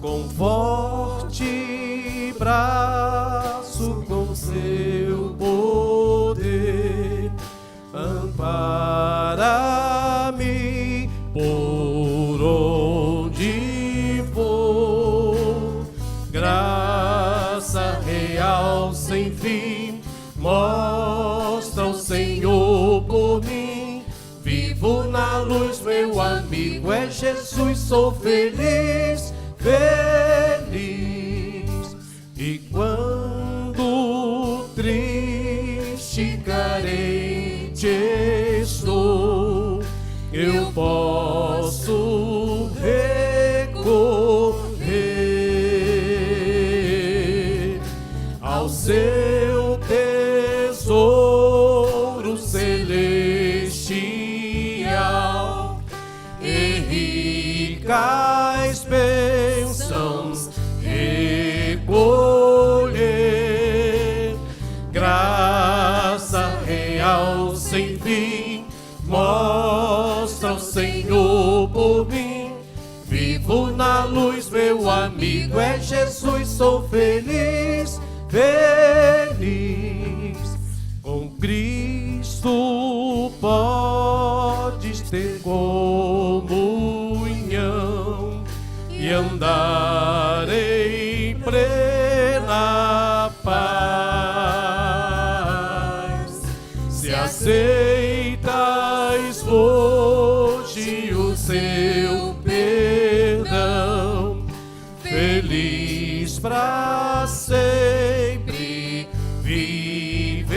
com forte braço, com seu poder, ampara-me por onde for. Graça real sem fim, mostra o Senhor por mim. Vivo na luz, meu amigo é Jesus, sou feliz, feliz. E quando triste, carente estou, eu posso recorrer ao seu tesouro celestial e ricas bênçãos recolher. Graça real sem fim, mostra o Senhor por mim. Vivo na luz, meu amigo é Jesus, sou feliz, feliz. Com Cristo podes ter comunhão e andar em plena paz. Se aceitas hoje o seu perdão, feliz pra sempre viverás.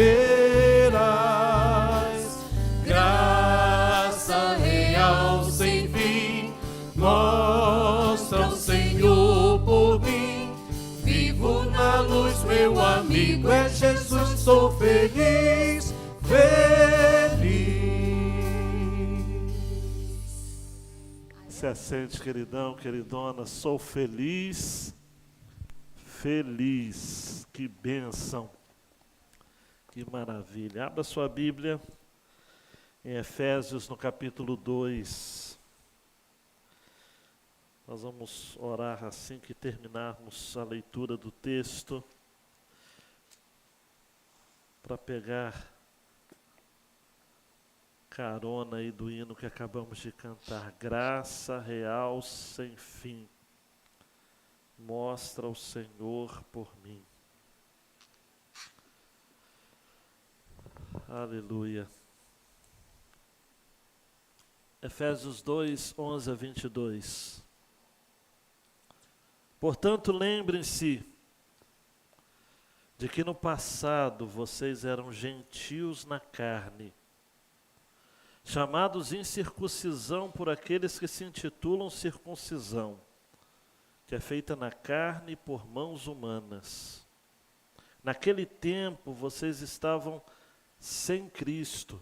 Graça real sem fim, mostra o Senhor por mim. Vivo na luz, meu amigo é Jesus, sou feliz, feliz. Se assente, queridão, queridona, sou feliz, feliz. Que bênção, que maravilha. Abra sua Bíblia em Efésios, no capítulo 2. Nós vamos orar assim que terminarmos a leitura do texto, para pegar carona aí do hino que acabamos de cantar. Graça real sem fim, mostra o Senhor por mim. Aleluia. Efésios 2, 11 a 22. Portanto, lembrem-se de que no passado vocês eram gentios na carne, chamados incircuncisão por aqueles que se intitulam circuncisão, que é feita na carne por mãos humanas. Naquele tempo vocês estavam sem Cristo,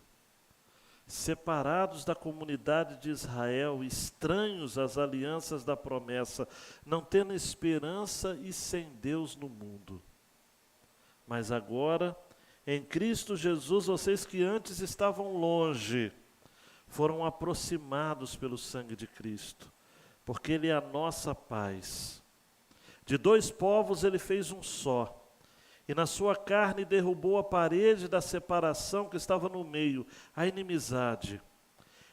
separados da comunidade de Israel, estranhos às alianças da promessa, não tendo esperança e sem Deus no mundo. Mas agora, em Cristo Jesus, vocês que antes estavam longe, foram aproximados pelo sangue de Cristo, porque Ele é a nossa paz. De dois povos Ele fez um só, e na sua carne derrubou a parede da separação que estava no meio, a inimizade.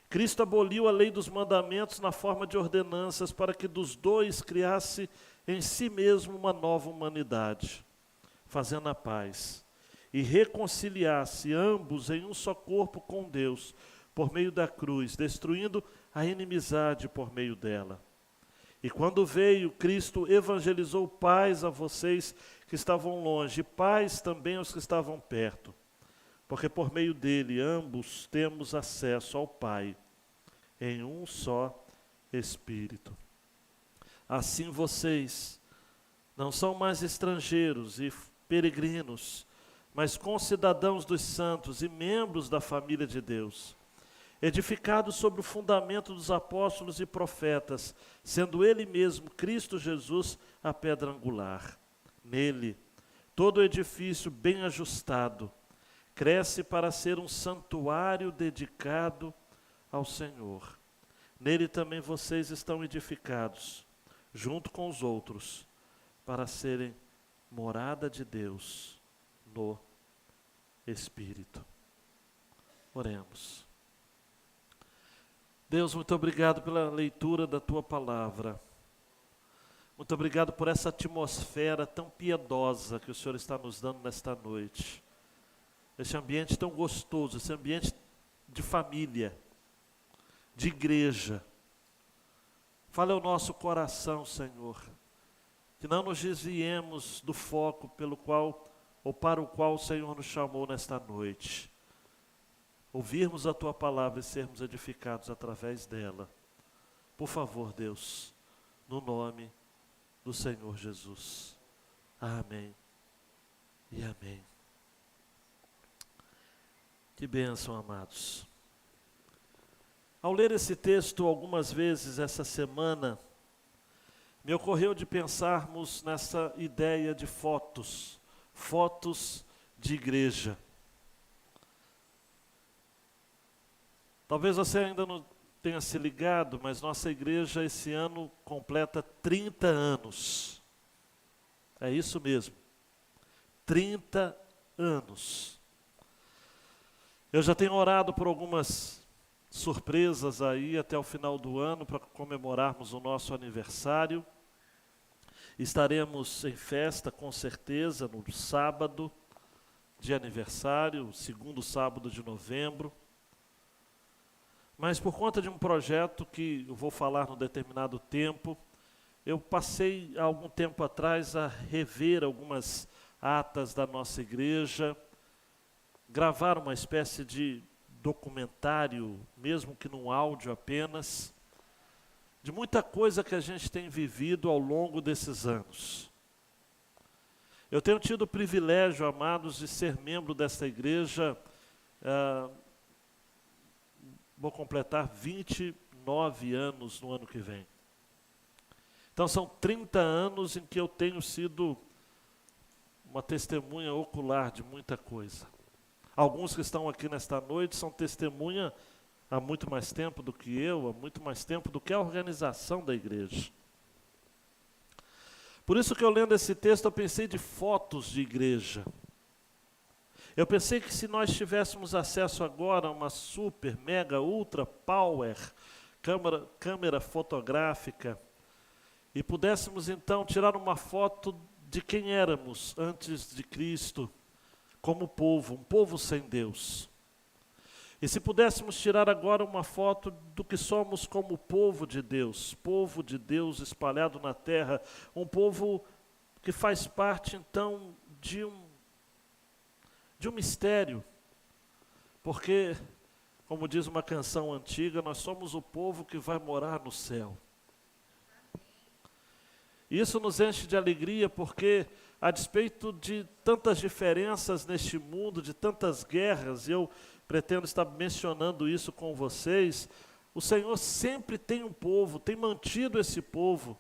Cristo aboliu a lei dos mandamentos na forma de ordenanças, para que dos dois criasse em si mesmo uma nova humanidade, fazendo a paz, e reconciliasse ambos em um só corpo com Deus, por meio da cruz, destruindo a inimizade por meio dela. E quando veio, Cristo evangelizou paz a vocês que estavam longe, e paz também aos que estavam perto, porque por meio dele ambos temos acesso ao Pai, em um só Espírito. Assim vocês não são mais estrangeiros e peregrinos, mas concidadãos dos santos e membros da família de Deus, edificados sobre o fundamento dos apóstolos e profetas, sendo Ele mesmo, Cristo Jesus, a pedra angular. Nele, todo o edifício bem ajustado, cresce para ser um santuário dedicado ao Senhor. Nele também vocês estão edificados, junto com os outros, para serem morada de Deus no Espírito. Oremos. Deus, muito obrigado pela leitura da Tua palavra. Muito obrigado por essa atmosfera tão piedosa que o Senhor está nos dando nesta noite. Esse ambiente tão gostoso, esse ambiente de família, de igreja. Fala ao nosso coração, Senhor, que não nos desviemos do foco pelo qual ou para o qual o Senhor nos chamou nesta noite. Ouvirmos a Tua palavra e sermos edificados através dela. Por favor, Deus, no nome do Senhor Jesus. Amém e amém. Que bênção, amados. Ao ler esse texto algumas vezes essa semana, me ocorreu de pensarmos nessa ideia de fotos de igreja. Talvez você ainda não tenha se ligado, mas nossa igreja esse ano completa 30 anos. É isso mesmo, 30 anos. Eu já tenho orado por algumas surpresas aí até o final do ano para comemorarmos o nosso aniversário. Estaremos em festa com certeza no sábado de aniversário, o segundo sábado de novembro. Mas por conta de um projeto que eu vou falar num determinado tempo, eu passei há algum tempo atrás a rever algumas atas da nossa igreja, gravar uma espécie de documentário, mesmo que num áudio apenas, de muita coisa que a gente tem vivido ao longo desses anos. Eu tenho tido o privilégio, amados, de ser membro desta igreja, vou completar 29 anos no ano que vem. Então são 30 anos em que eu tenho sido uma testemunha ocular de muita coisa. Alguns que estão aqui nesta noite são testemunha há muito mais tempo do que eu, há muito mais tempo do que a organização da igreja. Por isso que eu lendo esse texto eu pensei de fotos de igreja. Eu pensei que se nós tivéssemos acesso agora a uma super, mega, ultra power câmera fotográfica e pudéssemos então tirar uma foto de quem éramos antes de Cristo, como povo, um povo sem Deus. E se pudéssemos tirar agora uma foto do que somos como povo de Deus espalhado na terra, um povo que faz parte então de um mistério, porque, como diz uma canção antiga, nós somos o povo que vai morar no céu. Isso nos enche de alegria porque, a despeito de tantas diferenças neste mundo, de tantas guerras, e eu pretendo estar mencionando isso com vocês, o Senhor sempre tem um povo, tem mantido esse povo,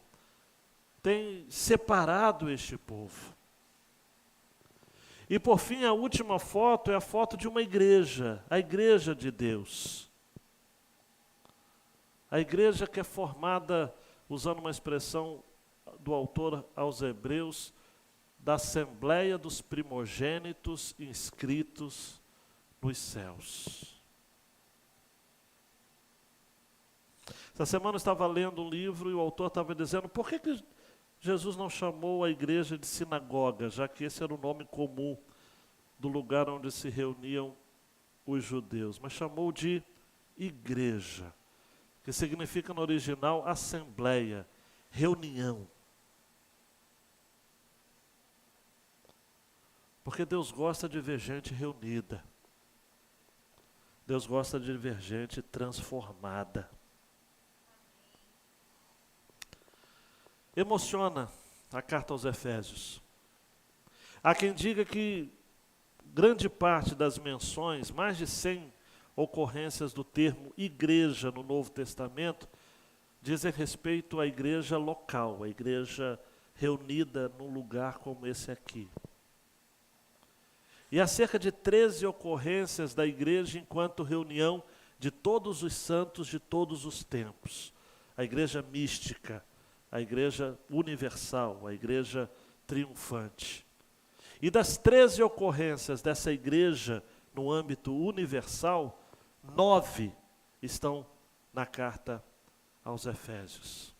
tem separado este povo. E por fim, a última foto é a foto de uma igreja, a igreja de Deus. A igreja que é formada, usando uma expressão do autor aos Hebreus, da Assembleia dos Primogênitos inscritos nos céus. Essa semana eu estava lendo um livro e o autor estava dizendo por que Jesus não chamou a igreja de sinagoga, já que esse era o nome comum do lugar onde se reuniam os judeus, mas chamou de igreja, que significa no original assembleia, reunião. Porque Deus gosta de ver gente reunida. Deus gosta de ver gente transformada. Emociona a carta aos Efésios. Há quem diga que grande parte das menções, mais de 100 ocorrências do termo igreja no Novo Testamento, dizem respeito à igreja local, a igreja reunida num lugar como esse aqui. E há cerca de 13 ocorrências da igreja enquanto reunião de todos os santos de todos os tempos. A igreja mística, a igreja universal, a igreja triunfante. E das 13 ocorrências dessa igreja no âmbito universal, 9 estão na carta aos Efésios.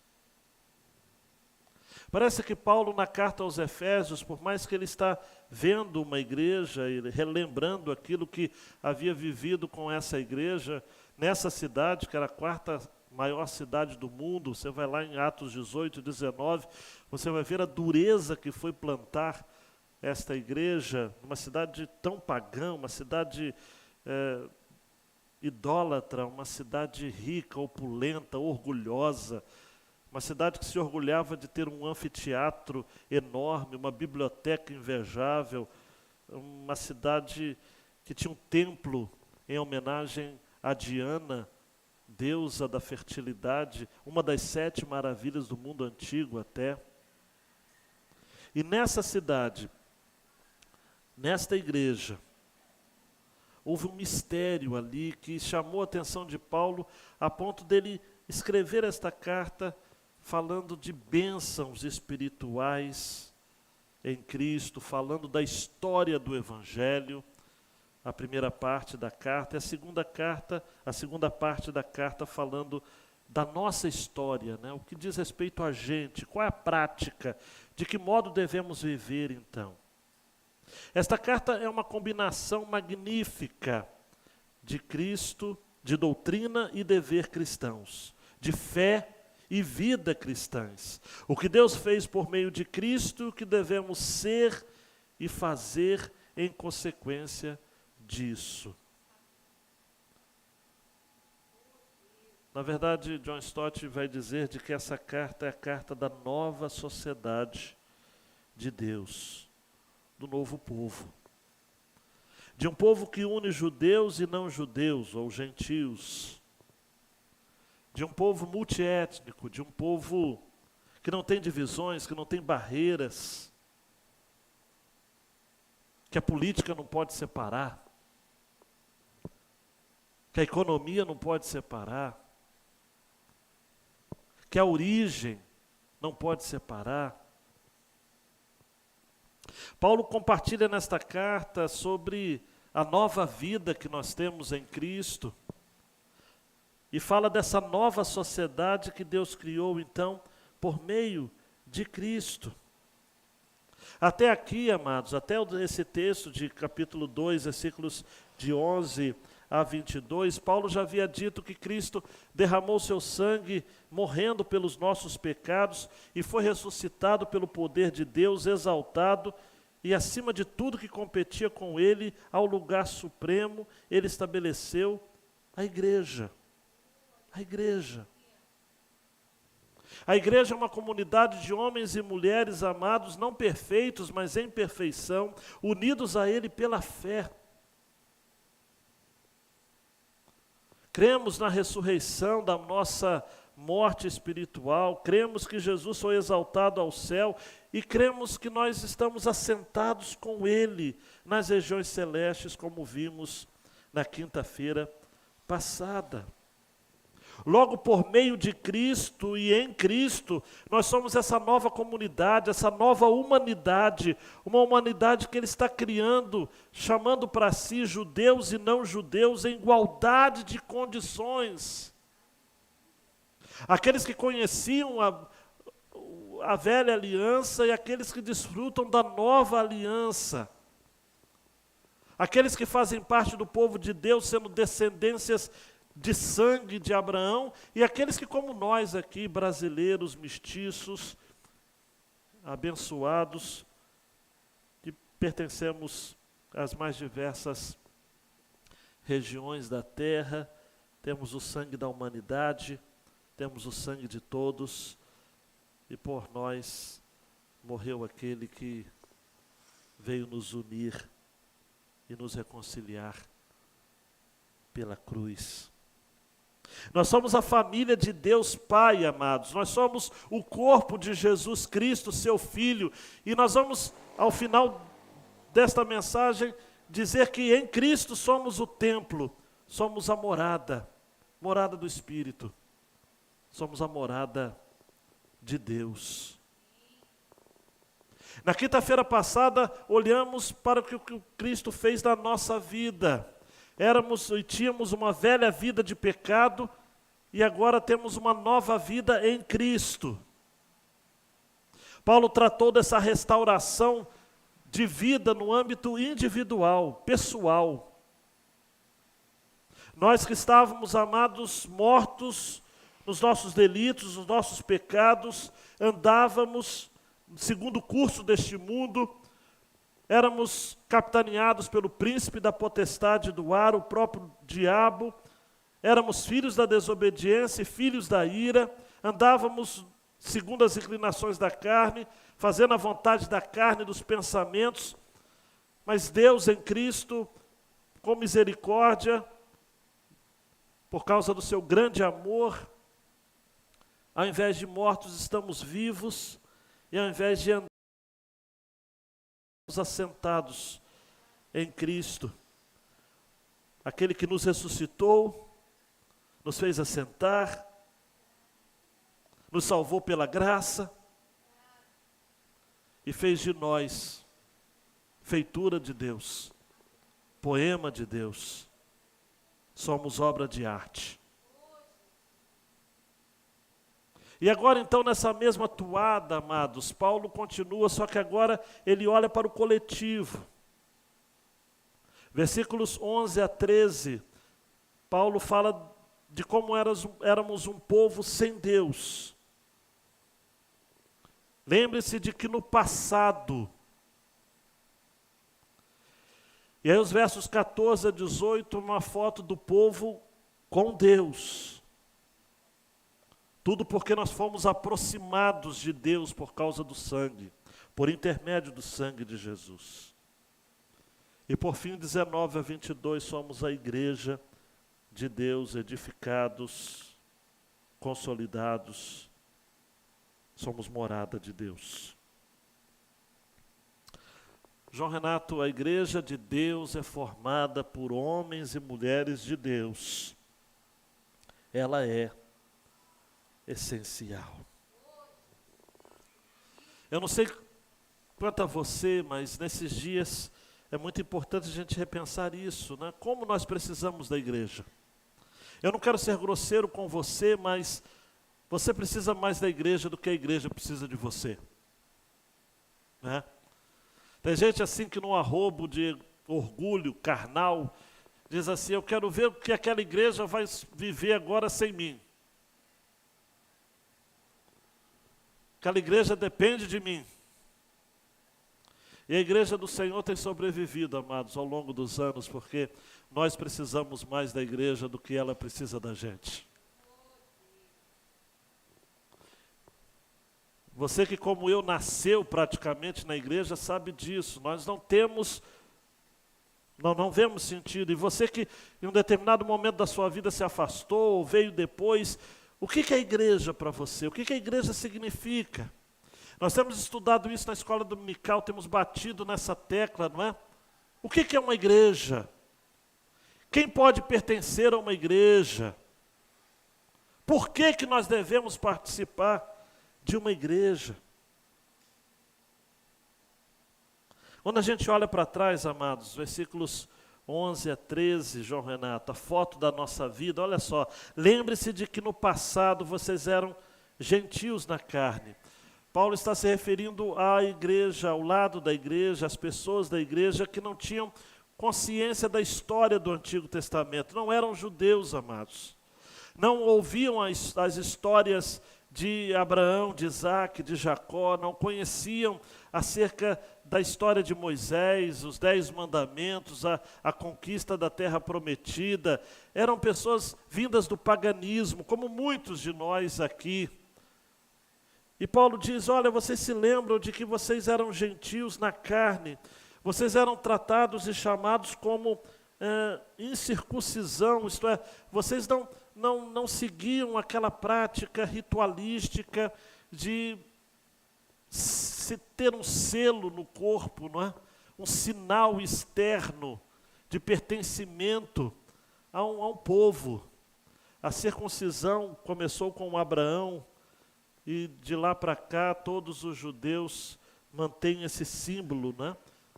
Parece que Paulo, na carta aos Efésios, por mais que ele está vendo uma igreja e relembrando aquilo que havia vivido com essa igreja, nessa cidade, que era a quarta maior cidade do mundo, você vai lá em Atos 18, 19, você vai ver a dureza que foi plantar esta igreja, uma cidade tão pagã, uma cidade idólatra, uma cidade rica, opulenta, orgulhosa, uma cidade que se orgulhava de ter um anfiteatro enorme, uma biblioteca invejável, uma cidade que tinha um templo em homenagem a Diana, deusa da fertilidade, uma das 7 maravilhas do mundo antigo até. E nessa cidade, nesta igreja, houve um mistério ali que chamou a atenção de Paulo a ponto dele escrever esta carta falando de bênçãos espirituais em Cristo, falando da história do Evangelho, a primeira parte da carta, e a segunda parte da carta falando da nossa história, né? O que diz respeito a gente, qual é a prática, de que modo devemos viver então. Esta carta é uma combinação magnífica de Cristo, de doutrina e dever cristãos, de fé e vida cristãs. O que Deus fez por meio de Cristo, o que devemos ser e fazer em consequência disso. Na verdade, John Stott vai dizer de que essa carta é a carta da nova sociedade de Deus, do novo povo. De um povo que une judeus e não judeus, ou gentios. De um povo multiétnico, de um povo que não tem divisões, que não tem barreiras, que a política não pode separar, que a economia não pode separar, que a origem não pode separar. Paulo compartilha nesta carta sobre a nova vida que nós temos em Cristo e fala dessa nova sociedade que Deus criou, então, por meio de Cristo. Até aqui, amados, até esse texto de capítulo 2, versículos de 11 a 22, Paulo já havia dito que Cristo derramou seu sangue morrendo pelos nossos pecados e foi ressuscitado pelo poder de Deus, exaltado, e acima de tudo que competia com ele, ao lugar supremo, ele estabeleceu a igreja. A igreja. A igreja é uma comunidade de homens e mulheres amados, não perfeitos, mas em perfeição, unidos a Ele pela fé. Cremos na ressurreição da nossa morte espiritual, cremos que Jesus foi exaltado ao céu e cremos que nós estamos assentados com Ele nas regiões celestes, como vimos na quinta-feira passada. Logo, por meio de Cristo e em Cristo, nós somos essa nova comunidade, essa nova humanidade, uma humanidade que Ele está criando, chamando para si judeus e não judeus em igualdade de condições. Aqueles que conheciam a velha aliança e aqueles que desfrutam da nova aliança. Aqueles que fazem parte do povo de Deus, sendo descendências de sangue de Abraão, e aqueles que, como nós aqui, brasileiros, mestiços, abençoados, que pertencemos às mais diversas regiões da terra, temos o sangue da humanidade, temos o sangue de todos, e por nós morreu aquele que veio nos unir e nos reconciliar pela cruz. Nós somos a família de Deus Pai, amados. Nós somos o corpo de Jesus Cristo, seu Filho. E nós vamos, ao final desta mensagem, dizer que em Cristo somos o templo, somos a morada do Espírito. Somos a morada de Deus. Na quinta-feira passada, olhamos para o que Cristo fez na nossa vida. Éramos e tínhamos uma velha vida de pecado e agora temos uma nova vida em Cristo. Paulo tratou dessa restauração de vida no âmbito individual, pessoal. Nós que estávamos, amados, mortos nos nossos delitos, nos nossos pecados, andávamos segundo o curso deste mundo, éramos capitaneados pelo príncipe da potestade do ar, o próprio diabo, éramos filhos da desobediência e filhos da ira, andávamos segundo as inclinações da carne, fazendo a vontade da carne e dos pensamentos, mas Deus em Cristo, com misericórdia, por causa do seu grande amor, ao invés de mortos estamos vivos, e ao invés de andarmos assentados em Cristo, aquele que nos ressuscitou, nos fez assentar, nos salvou pela graça e fez de nós feitura de Deus, poema de Deus. Somos obra de arte. E agora então nessa mesma toada, amados, Paulo continua, só que agora ele olha para o coletivo. Versículos 11 a 13, Paulo fala de como éramos um povo sem Deus. Lembre-se de que no passado, e aí os versos 14 a 18, uma foto do povo com Deus. Tudo porque nós fomos aproximados de Deus por causa do sangue, por intermédio do sangue de Jesus. E por fim, 19 a 22, somos a igreja de Deus, edificados, consolidados, somos morada de Deus. João Renato, a igreja de Deus é formada por homens e mulheres de Deus. Ela é essencial. Eu não sei quanto a você, mas nesses dias é muito importante a gente repensar isso, né? Como nós precisamos da igreja. Eu não quero ser grosseiro com você, mas você precisa mais da igreja do que a igreja precisa de você, né? Tem gente assim que num arrobo de orgulho carnal, diz assim, eu quero ver o que aquela igreja vai viver agora sem mim. Aquela igreja depende de mim. E a igreja do Senhor tem sobrevivido, amados, ao longo dos anos, porque nós precisamos mais da igreja do que ela precisa da gente. Você que, como eu, nasceu praticamente na igreja, sabe disso. Nós não vemos sentido. E você que, em um determinado momento da sua vida, se afastou, ou veio depois, o que é a igreja para você? O que a igreja significa? Nós temos estudado isso na escola dominical, temos batido nessa tecla, não é? O que é uma igreja? Quem pode pertencer a uma igreja? Por que nós devemos participar de uma igreja? Quando a gente olha para trás, amados, versículos 11 a 13, João Renato, a foto da nossa vida, olha só, lembre-se de que no passado vocês eram gentios na carne. Paulo está se referindo à igreja, ao lado da igreja, às pessoas da igreja que não tinham consciência da história do Antigo Testamento, não eram judeus, amados. Não ouviam as histórias de Abraão, de Isaac, de Jacó, não conheciam acerca da história de Moisés, os 10 mandamentos, a conquista da terra prometida. Eram pessoas vindas do paganismo, como muitos de nós aqui. E Paulo diz, olha, vocês se lembram de que vocês eram gentios na carne, vocês eram tratados e chamados como incircuncisão, isto é, vocês não seguiam aquela prática ritualística de se ter um selo no corpo, não é? Um sinal externo de pertencimento a um povo. A circuncisão começou com Abraão, e de lá para cá todos os judeus mantêm esse símbolo, né,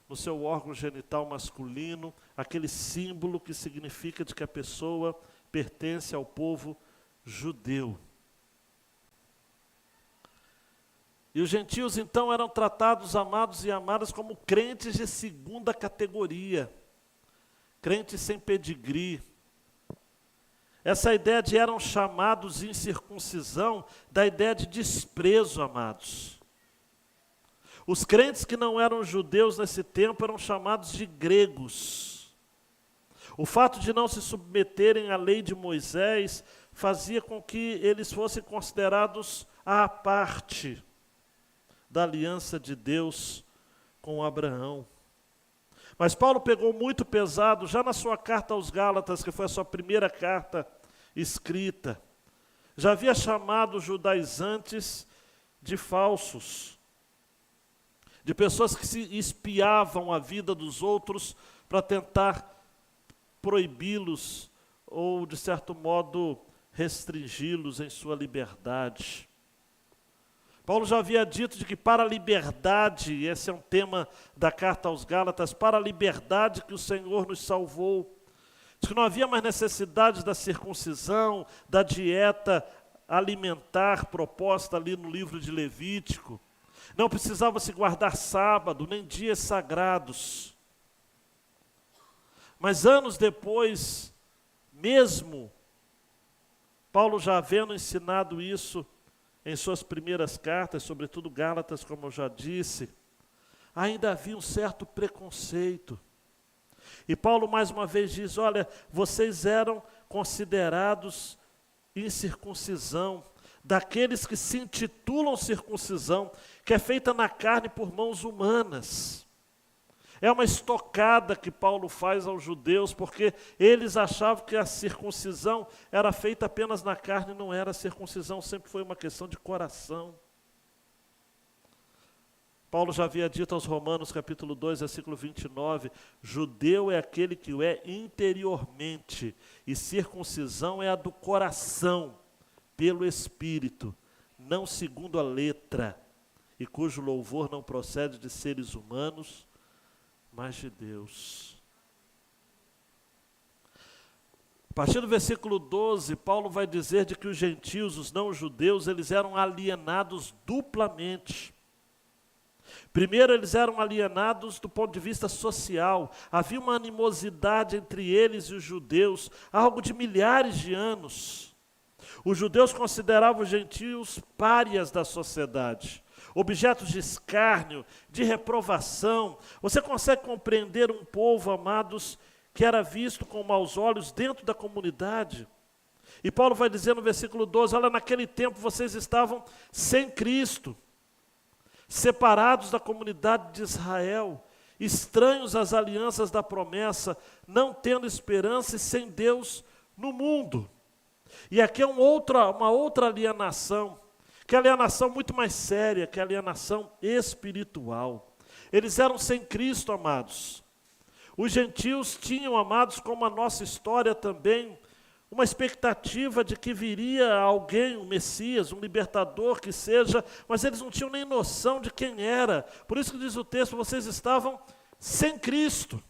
no seu órgão genital masculino, aquele símbolo que significa de que a pessoa pertence ao povo judeu. E os gentios então eram tratados, amados e amadas, como crentes de segunda categoria, crentes sem pedigree. Essa ideia de eram chamados incircuncisão, da ideia de desprezo, amados. Os crentes que não eram judeus nesse tempo eram chamados de gregos. O fato de não se submeterem à lei de Moisés fazia com que eles fossem considerados à parte da aliança de Deus com Abraão. Mas Paulo pegou muito pesado, já na sua carta aos Gálatas, que foi a sua primeira carta escrita. Já havia chamado os judaizantes de falsos, de pessoas que se espiavam a vida dos outros para tentar proibi-los ou, de certo modo, restringi-los em sua liberdade. Paulo já havia dito de que para a liberdade, esse é um tema da carta aos Gálatas, para a liberdade que o Senhor nos salvou. Diz que não havia mais necessidade da circuncisão, da dieta alimentar proposta ali no livro de Levítico. Não precisava se guardar sábado, nem dias sagrados. Mas anos depois, mesmo Paulo já havendo ensinado isso em suas primeiras cartas, sobretudo Gálatas, como eu já disse, ainda havia um certo preconceito. E Paulo mais uma vez diz, olha, vocês eram considerados incircuncisão, daqueles que se intitulam circuncisão, que é feita na carne por mãos humanas. É uma estocada que Paulo faz aos judeus, porque eles achavam que a circuncisão era feita apenas na carne, não era. A circuncisão sempre foi uma questão de coração. Paulo já havia dito aos Romanos, capítulo 2, versículo 29, judeu é aquele que o é interiormente, e circuncisão é a do coração, pelo Espírito, não segundo a letra, e cujo louvor não procede de seres humanos, mas de Deus. A partir do versículo 12, Paulo vai dizer de que os gentios, os não-judeus, eles eram alienados duplamente. Primeiro, eles eram alienados do ponto de vista social. Havia uma animosidade entre eles e os judeus, algo de milhares de anos. Os judeus consideravam os gentios párias da sociedade, objetos de escárnio, de reprovação. Você consegue compreender um povo, amados, que era visto com maus olhos dentro da comunidade? E Paulo vai dizer no versículo 12, olha, naquele tempo vocês estavam sem Cristo, separados da comunidade de Israel, estranhos às alianças da promessa, não tendo esperança e sem Deus no mundo. E aqui é uma outra alienação, que é a alienação muito mais séria, que é a alienação espiritual. Eles eram sem Cristo, amados. Os gentios tinham, amados, como a nossa história também, uma expectativa de que viria alguém, um Messias, um libertador que seja, mas eles não tinham nem noção de quem era. Por isso que diz o texto, vocês estavam sem Cristo.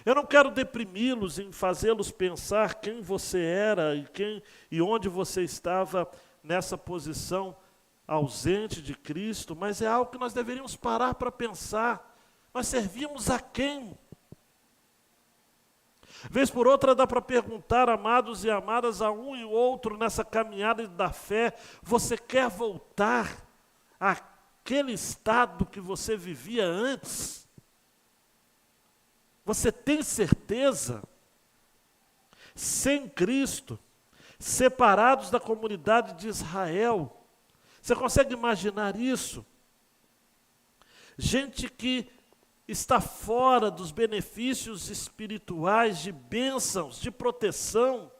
Eu não quero deprimi-los em fazê-los pensar quem você era e onde você estava nessa posição ausente de Cristo, mas é algo que nós deveríamos parar para pensar. Nós servíamos a quem? Vez por outra dá para perguntar, amados e amadas, a um e outro nessa caminhada da fé, você quer voltar àquele estado que você vivia antes? Você tem certeza? Sem Cristo, separados da comunidade de Israel. Você consegue imaginar isso? Gente que está fora dos benefícios espirituais, de bênçãos, de proteção,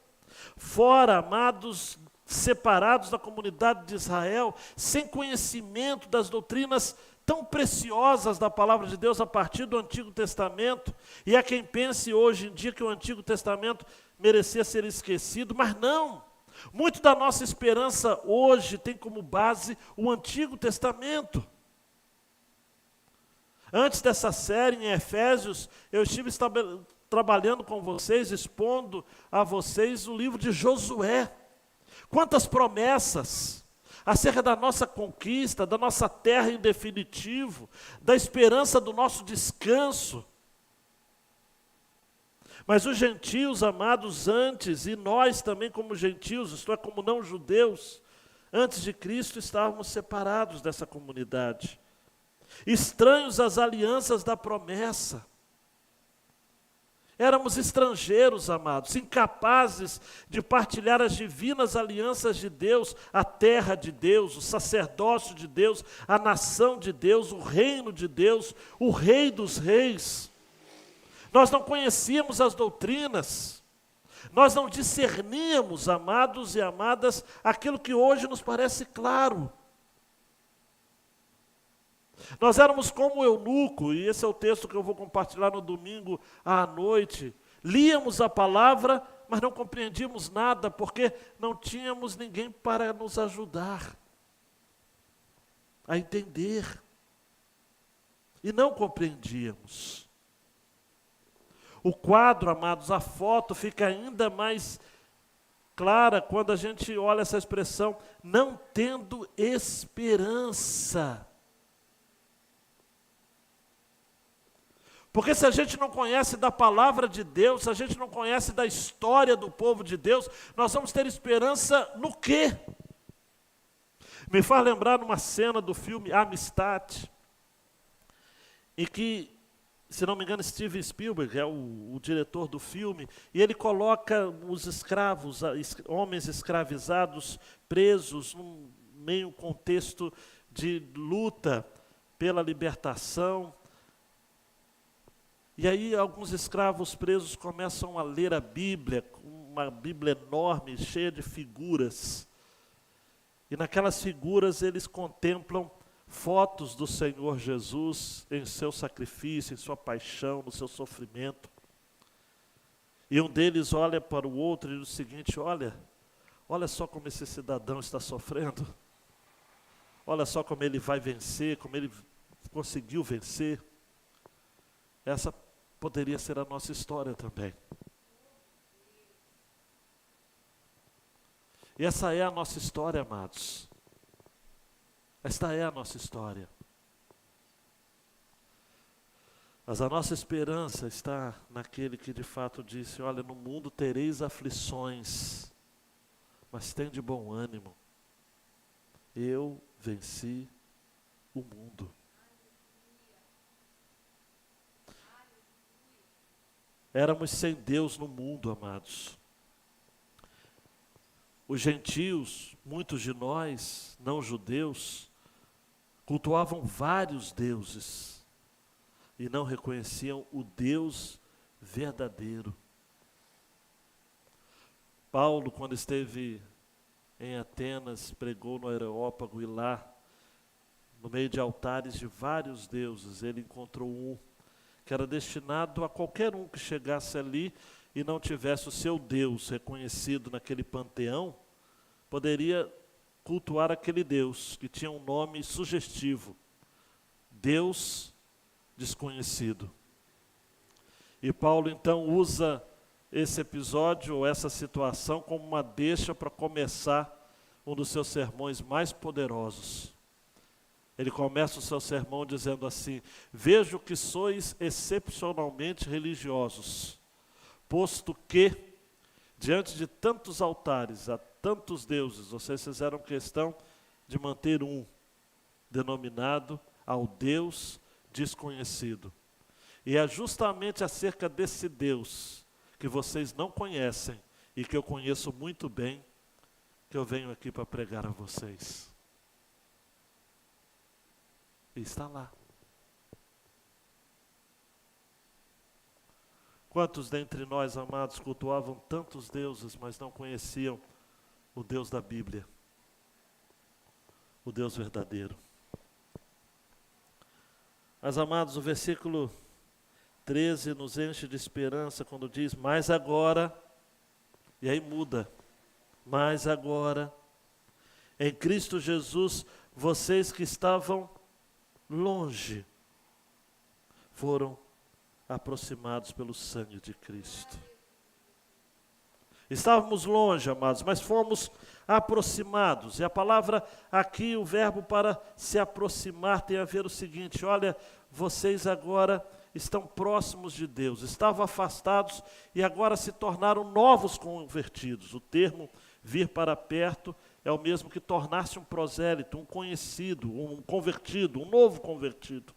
fora, amados, separados da comunidade de Israel, sem conhecimento das doutrinas tão preciosas da palavra de Deus a partir do Antigo Testamento, e há quem pense hoje em dia que o Antigo Testamento merecia ser esquecido, mas não. Muito da nossa esperança hoje tem como base o Antigo Testamento. Antes dessa série em Efésios, eu estive trabalhando com vocês, expondo a vocês o livro de Josué. Quantas promessas acerca da nossa conquista, da nossa terra em definitivo, da esperança do nosso descanso. Mas os gentios, amados, antes, e nós também como gentios, isto é, como não judeus, antes de Cristo estávamos separados dessa comunidade. Estranhos às alianças da promessa. Éramos estrangeiros, amados, incapazes de partilhar as divinas alianças de Deus, a terra de Deus, o sacerdócio de Deus, a nação de Deus, o reino de Deus, o Rei dos Reis. Nós não conhecíamos as doutrinas, nós não discerníamos, amados e amadas, aquilo que hoje nos parece claro. Nós éramos como o eunuco, e esse é o texto que eu vou compartilhar no domingo à noite. Líamos a palavra, mas não compreendíamos nada, porque não tínhamos ninguém para nos ajudar a entender. E não compreendíamos. O quadro, amados, a foto fica ainda mais clara quando a gente olha essa expressão, não tendo esperança. Porque se a gente não conhece da palavra de Deus, se a gente não conhece da história do povo de Deus, nós vamos ter esperança no quê? Me faz lembrar uma cena do filme Amistad, em que, se não me engano, Steven Spielberg é o diretor do filme, e ele coloca os escravos, homens escravizados, presos, num meio contexto de luta pela libertação. E aí alguns escravos presos começam a ler a Bíblia, uma Bíblia enorme, cheia de figuras. E naquelas figuras eles contemplam fotos do Senhor Jesus em seu sacrifício, em sua paixão, no seu sofrimento. E um deles olha para o outro e diz o seguinte, olha só como esse cidadão está sofrendo. Olha só como ele vai vencer, como ele conseguiu vencer. Essa poderia ser a nossa história também. E essa é a nossa história, amados. Esta é a nossa história. Mas a nossa esperança está naquele que de fato disse, olha, no mundo tereis aflições, mas tende bom ânimo. Eu venci o mundo. Éramos sem Deus no mundo, amados. Os gentios, muitos de nós, não judeus, cultuavam vários deuses e não reconheciam o Deus verdadeiro. Paulo, quando esteve em Atenas, pregou no Areópago e lá, no meio de altares de vários deuses, ele encontrou um que era destinado a qualquer um que chegasse ali e não tivesse o seu Deus reconhecido naquele panteão, poderia cultuar aquele Deus que tinha um nome sugestivo, Deus desconhecido. E Paulo então usa esse episódio, ou essa situação, como uma deixa para começar um dos seus sermões mais poderosos. Ele começa o seu sermão dizendo assim, vejo que sois excepcionalmente religiosos, posto que, diante de tantos altares, a tantos deuses, vocês fizeram questão de manter um, denominado ao Deus desconhecido. E é justamente acerca desse Deus que vocês não conhecem e que eu conheço muito bem, que eu venho aqui para pregar a vocês. E está lá. Quantos dentre nós, amados, cultuavam tantos deuses, mas não conheciam o Deus da Bíblia, o Deus verdadeiro? Mas, amados, o versículo 13 nos enche de esperança quando diz, mas agora, e aí muda, Mas agora, em Cristo Jesus, vocês que estavam longe, foram aproximados pelo sangue de Cristo. Estávamos longe, amados, mas fomos aproximados. E a palavra aqui, o verbo para se aproximar, tem a ver o seguinte: olha, vocês agora estão próximos de Deus, estavam afastados e agora se tornaram novos convertidos. O termo vir para perto é o mesmo que tornar-se um prosélito, um conhecido, um convertido, um novo convertido.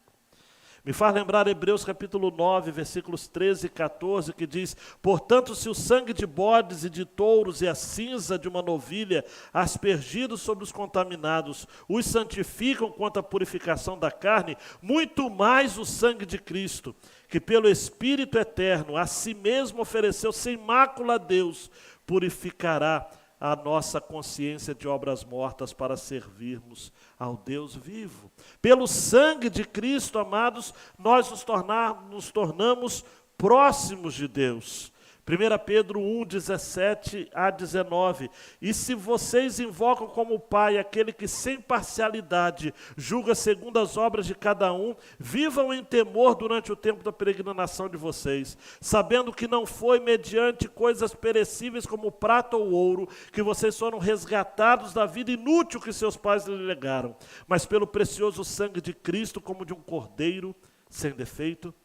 Me faz lembrar Hebreus capítulo 9, versículos 13 e 14, que diz: portanto, se o sangue de bodes e de touros e a cinza de uma novilha, aspergidos sobre os contaminados, os santificam quanto à purificação da carne, muito mais o sangue de Cristo, que pelo Espírito eterno a si mesmo ofereceu sem mácula a Deus, purificará a nossa consciência de obras mortas para servirmos ao Deus vivo. Pelo sangue de Cristo, amados, nós nos tornamos próximos de Deus. 1 Pedro 1, 17 a 19. E se vocês invocam como Pai aquele que sem parcialidade julga segundo as obras de cada um, vivam em temor durante o tempo da peregrinação de vocês, sabendo que não foi mediante coisas perecíveis como prata ou ouro que vocês foram resgatados da vida inútil que seus pais lhe legaram, mas pelo precioso sangue de Cristo, como de um cordeiro sem defeito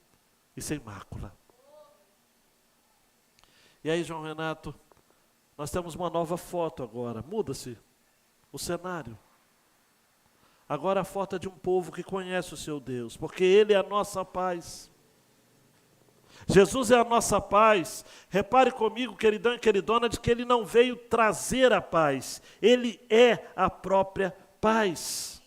e sem mácula. E aí, João Renato, nós temos uma nova foto agora. Muda-se o cenário. Agora a foto é de um povo que conhece o seu Deus, porque Ele é a nossa paz. Jesus é a nossa paz. Repare comigo, queridão e queridona, de que Ele não veio trazer a paz. Ele é a própria paz.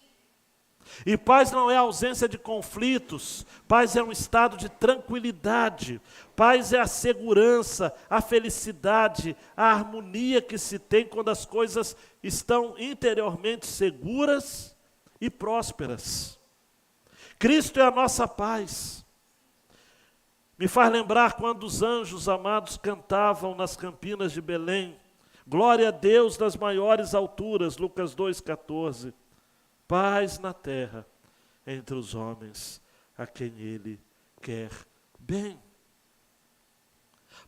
E paz não é ausência de conflitos, paz é um estado de tranquilidade, paz é a segurança, a felicidade, a harmonia que se tem quando as coisas estão interiormente seguras e prósperas. Cristo é a nossa paz. Me faz lembrar quando os anjos amados cantavam nas campinas de Belém: glória a Deus nas maiores alturas, Lucas 2,14. Paz na terra entre os homens a quem Ele quer bem.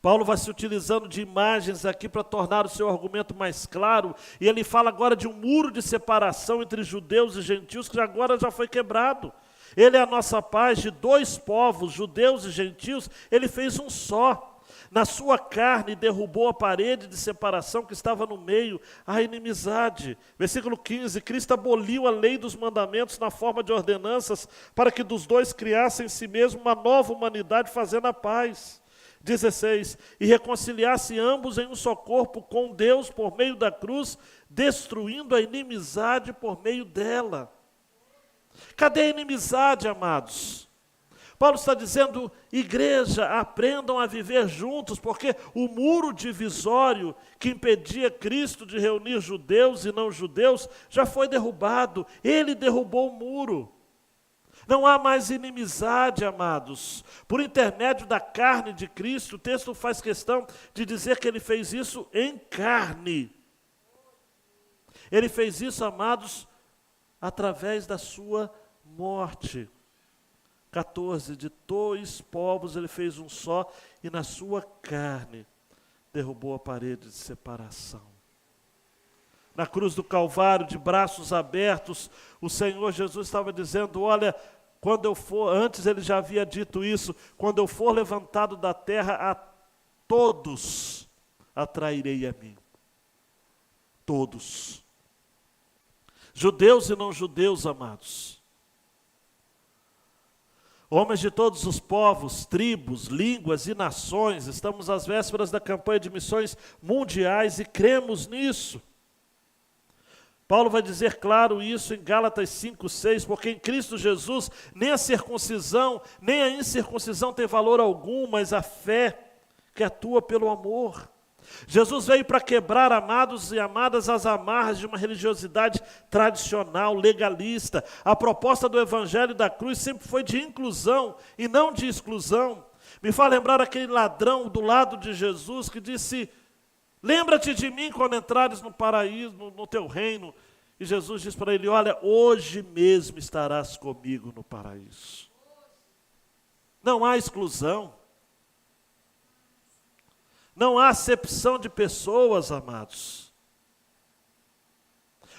Paulo vai se utilizando de imagens aqui para tornar o seu argumento mais claro, e ele fala agora de um muro de separação entre judeus e gentios que agora já foi quebrado. Ele é a nossa paz de dois povos, judeus e gentios, ele fez um só. Na sua carne derrubou a parede de separação que estava no meio, a inimizade. Versículo 15, Cristo aboliu a lei dos mandamentos na forma de ordenanças, para que dos dois criassem em si mesmo uma nova humanidade, fazendo a paz. 16, e reconciliasse ambos em um só corpo com Deus por meio da cruz, destruindo a inimizade por meio dela. Cadê a inimizade, amados? Paulo está dizendo: igreja, aprendam a viver juntos, porque o muro divisório que impedia Cristo de reunir judeus e não judeus já foi derrubado. Ele derrubou o muro. Não há mais inimizade, amados. Por intermédio da carne de Cristo, o texto faz questão de dizer que Ele fez isso em carne. Ele fez isso, amados, através da sua morte. 14, de dois povos Ele fez um só, e na sua carne derrubou a parede de separação. Na cruz do Calvário, de braços abertos, o Senhor Jesus estava dizendo: olha, quando eu for, antes Ele já havia dito isso, quando eu for levantado da terra, a todos atrairei a mim. Todos. Judeus e não judeus, amados. Homens de todos os povos, tribos, línguas e nações, estamos às vésperas da campanha de missões mundiais e cremos nisso. Paulo vai dizer claro isso em Gálatas 5:6, porque em Cristo Jesus nem a circuncisão, nem a incircuncisão tem valor algum, mas a fé que atua pelo amor. Jesus veio para quebrar, amados e amadas, as amarras de uma religiosidade tradicional, legalista. A proposta do Evangelho da cruz sempre foi de inclusão e não de exclusão. Me faz lembrar aquele ladrão do lado de Jesus que disse: Lembra-te de mim quando entrares no paraíso, no teu reino. E Jesus diz para ele, olha, hoje mesmo estarás comigo no paraíso. Não há exclusão. Não há acepção de pessoas, amados.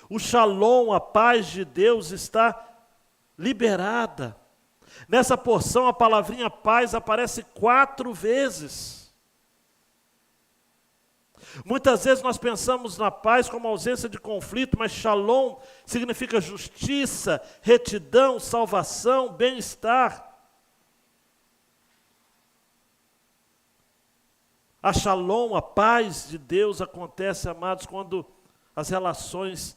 O shalom, a paz de Deus está liberada. Nessa porção, a palavrinha paz aparece 4 vezes. Muitas vezes nós pensamos na paz como ausência de conflito, mas shalom significa justiça, retidão, salvação, bem-estar. A shalom, a paz de Deus acontece, amados, quando as relações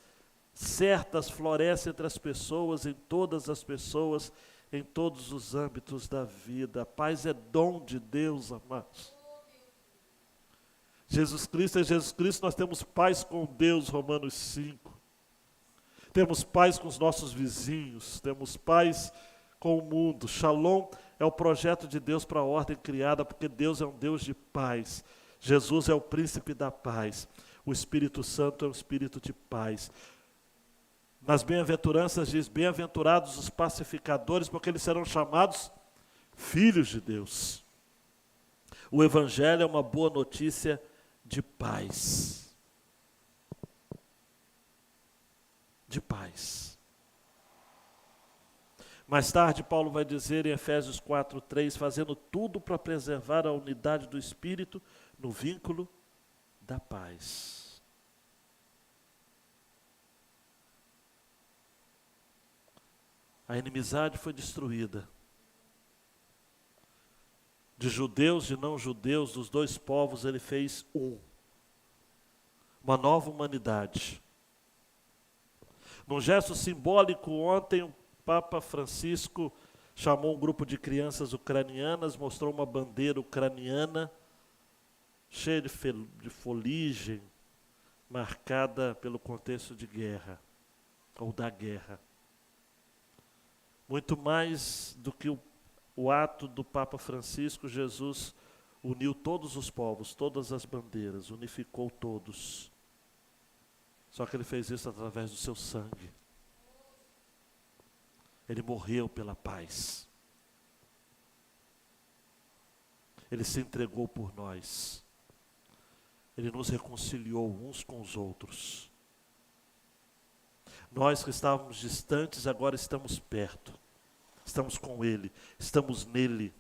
certas florescem entre as pessoas, em todas as pessoas, em todos os âmbitos da vida. A paz é dom de Deus, amados. Jesus Cristo é Jesus Cristo, nós temos paz com Deus, Romanos 5. Temos paz com os nossos vizinhos, temos paz com o mundo. Shalom é o projeto de Deus para a ordem criada, porque Deus é um Deus de paz. Jesus é o príncipe da paz. O Espírito Santo é o Espírito de paz. Nas bem-aventuranças diz, bem-aventurados os pacificadores, porque eles serão chamados filhos de Deus. O Evangelho é uma boa notícia de paz. De paz. Mais tarde, Paulo vai dizer em Efésios 4:3, fazendo tudo para preservar a unidade do Espírito no vínculo da paz. A inimizade foi destruída. De judeus e não judeus, dos dois povos, ele fez uma nova humanidade. Num gesto simbólico, ontem o Papa Francisco chamou um grupo de crianças ucranianas, mostrou uma bandeira ucraniana, cheia de foligem, marcada pelo contexto de guerra, ou da guerra. Muito mais do que o ato do Papa Francisco, Jesus uniu todos os povos, todas as bandeiras, unificou todos. Só que ele fez isso através do seu sangue. Ele morreu pela paz. Ele se entregou por nós. Ele nos reconciliou uns com os outros. Nós que estávamos distantes, agora estamos perto. Estamos com Ele, estamos nele.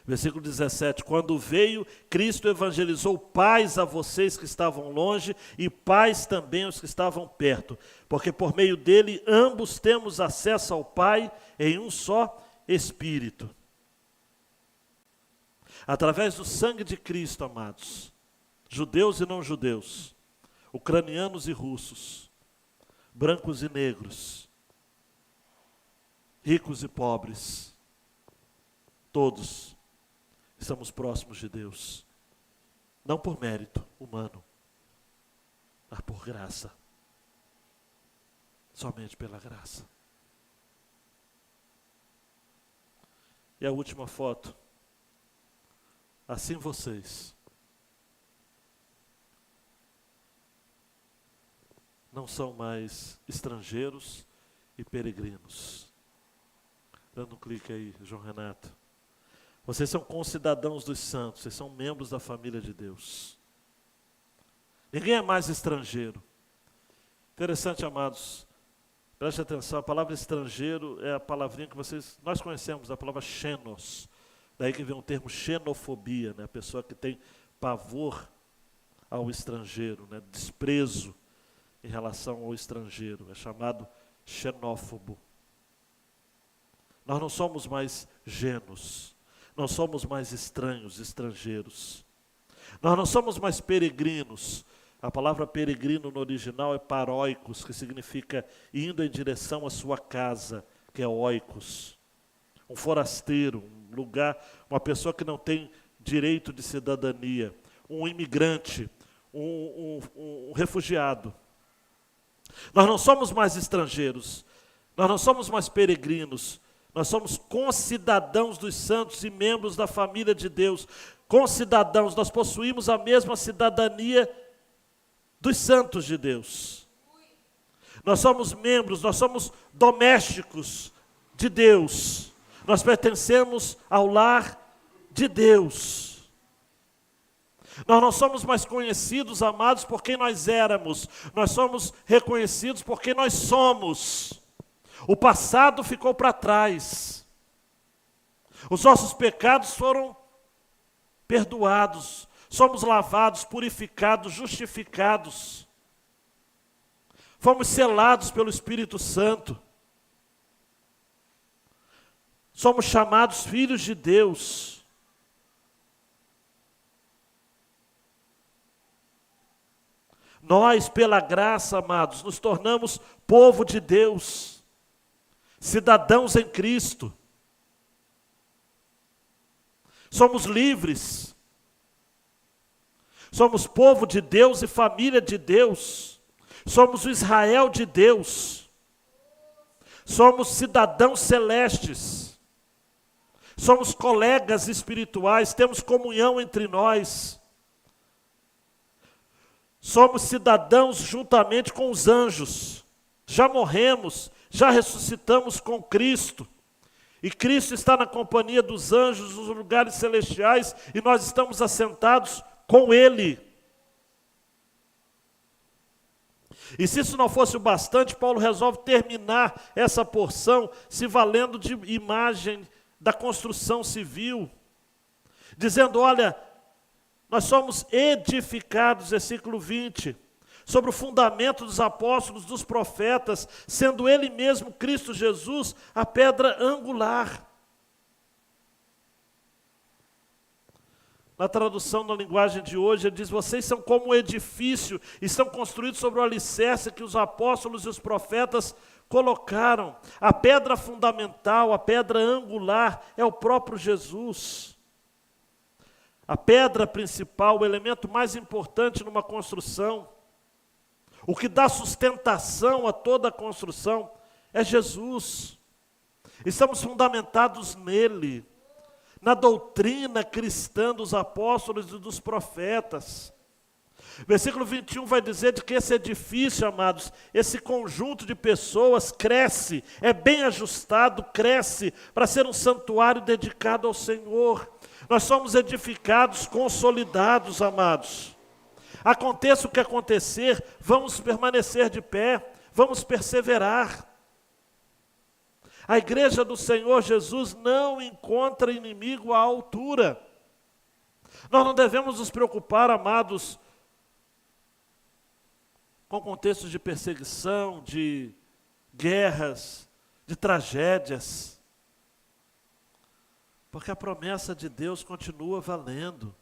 Versículo 17, quando veio, Cristo evangelizou paz a vocês que estavam longe e paz também aos que estavam perto, porque por meio dele ambos temos acesso ao Pai em um só Espírito. Através do sangue de Cristo, amados, judeus e não judeus, ucranianos e russos, brancos e negros, ricos e pobres, todos estamos próximos de Deus, não por mérito humano, mas por graça, somente pela graça. E a última foto, assim vocês não são mais estrangeiros e peregrinos. Dando um clique aí, João Renato. Vocês são concidadãos dos santos, vocês são membros da família de Deus. Ninguém é mais estrangeiro. Interessante, amados. Preste atenção, a palavra estrangeiro é a palavrinha que nós conhecemos, a palavra xenos. Daí que vem o termo xenofobia, né? A pessoa que tem pavor ao estrangeiro, né? Desprezo em relação ao estrangeiro. É chamado xenófobo. Nós não somos mais genos, não somos mais estranhos, estrangeiros. Nós não somos mais peregrinos. A palavra peregrino no original é paróicos, que significa indo em direção à sua casa, que é oikos. Um forasteiro, um lugar, uma pessoa que não tem direito de cidadania, um imigrante, um refugiado. Nós não somos mais estrangeiros, nós não somos mais peregrinos, Nós somos concidadãos dos santos e membros da família de Deus. Concidadãos, nós possuímos a mesma cidadania dos santos de Deus. Nós somos membros, nós somos domésticos de Deus. Nós pertencemos ao lar de Deus. Nós não somos mais conhecidos, amados, por quem nós éramos. Nós somos reconhecidos por quem nós somos. O passado ficou para trás. Os nossos pecados foram perdoados. Somos lavados, purificados, justificados. Fomos selados pelo Espírito Santo. Somos chamados filhos de Deus. Nós, pela graça, amados, nos tornamos povo de Deus, cidadãos em Cristo. Somos livres. Somos povo de Deus e família de Deus. Somos o Israel de Deus. Somos cidadãos celestes. Somos colegas espirituais, temos comunhão entre nós. Somos cidadãos juntamente com os anjos. Já morremos, já ressuscitamos com Cristo. E Cristo está na companhia dos anjos nos lugares celestiais e nós estamos assentados com Ele. E se isso não fosse o bastante, Paulo resolve terminar essa porção se valendo de imagem da construção civil, dizendo, olha, nós somos edificados, versículo 20, sobre o fundamento dos apóstolos, dos profetas, sendo Ele mesmo, Cristo Jesus, a pedra angular. Na tradução na linguagem de hoje, ele diz, vocês são como um edifício, estão construídos sobre o alicerce que os apóstolos e os profetas colocaram. A pedra fundamental, a pedra angular, é o próprio Jesus. A pedra principal, o elemento mais importante numa construção, o que dá sustentação a toda a construção, é Jesus. Estamos fundamentados nele, na doutrina cristã dos apóstolos e dos profetas. Versículo 21 vai dizer de que esse edifício, amados, esse conjunto de pessoas cresce, é bem ajustado, cresce para ser um santuário dedicado ao Senhor. Nós somos edificados, consolidados, amados. Aconteça o que acontecer, vamos permanecer de pé, vamos perseverar. A igreja do Senhor Jesus não encontra inimigo à altura. Nós não devemos nos preocupar, amados, com contextos de perseguição, de guerras, de tragédias. Porque a promessa de Deus continua valendo.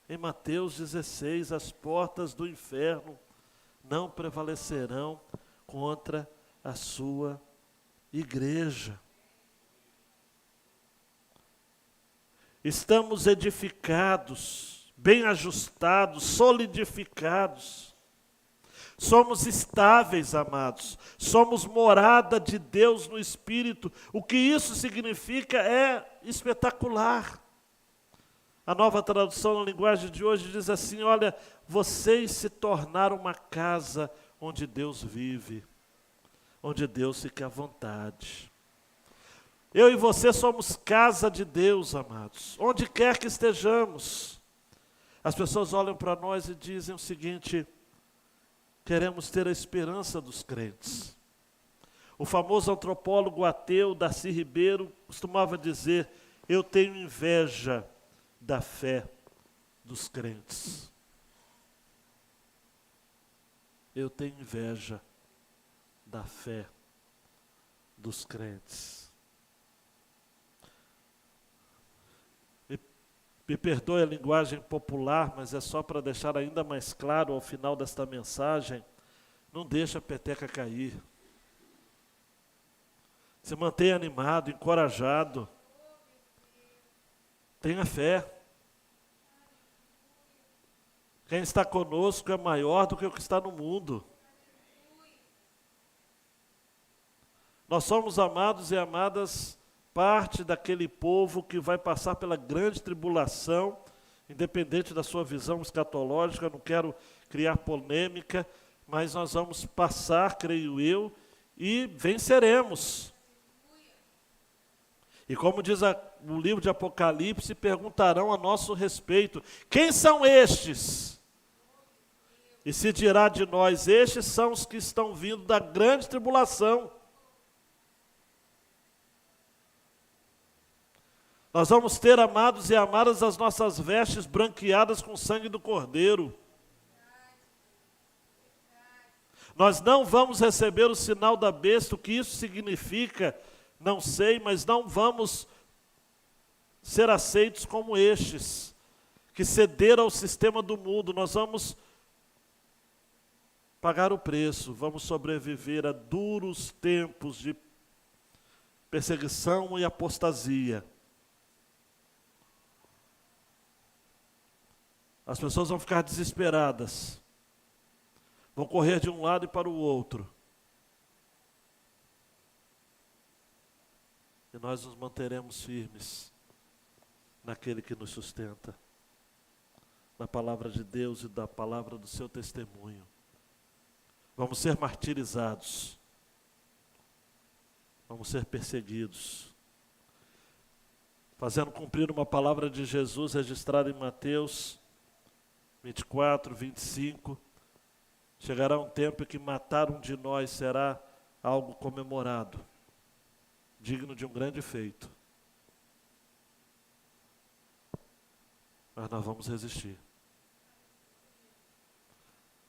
Em Mateus 16, as portas do inferno não prevalecerão contra a sua igreja. Estamos edificados, bem ajustados, solidificados. Somos estáveis, amados. Somos morada de Deus no Espírito. O que isso significa é espetacular. A Nova Tradução na linguagem de hoje diz assim, olha, vocês se tornaram uma casa onde Deus vive, onde Deus fica à vontade. Eu e você somos casa de Deus, amados, onde quer que estejamos. As pessoas olham para nós e dizem o seguinte, queremos ter a esperança dos crentes. O famoso antropólogo ateu Darcy Ribeiro costumava dizer, eu tenho inveja da fé dos crentes. Eu tenho inveja da fé dos crentes. Me perdoe a linguagem popular, mas é só para deixar ainda mais claro ao final desta mensagem, não deixa a peteca cair. Se mantenha animado, encorajado. Tenha fé. Quem está conosco é maior do que o que está no mundo. Nós somos amados e amadas parte daquele povo que vai passar pela grande tribulação, independente da sua visão escatológica, eu não quero criar polêmica, mas nós vamos passar, creio eu, e venceremos. E como diz o livro de Apocalipse, perguntarão a nosso respeito: quem são estes? E se dirá de nós: estes são os que estão vindo da grande tribulação. Nós vamos ter, amados e amadas, as nossas vestes branqueadas com o sangue do Cordeiro. Nós não vamos receber o sinal da besta. O que isso significa, não sei, mas não vamos ser aceitos como estes, que cederam ao sistema do mundo. Nós vamos pagar o preço, vamos sobreviver a duros tempos de perseguição e apostasia. As pessoas vão ficar desesperadas, vão correr de um lado e para o outro. E nós nos manteremos firmes naquele que nos sustenta, na palavra de Deus e da palavra do seu testemunho. Vamos ser martirizados, vamos ser perseguidos, fazendo cumprir uma palavra de Jesus registrada em Mateus 24, 25, chegará um tempo em que matar um de nós será algo comemorado, digno de um grande feito. Mas nós vamos resistir.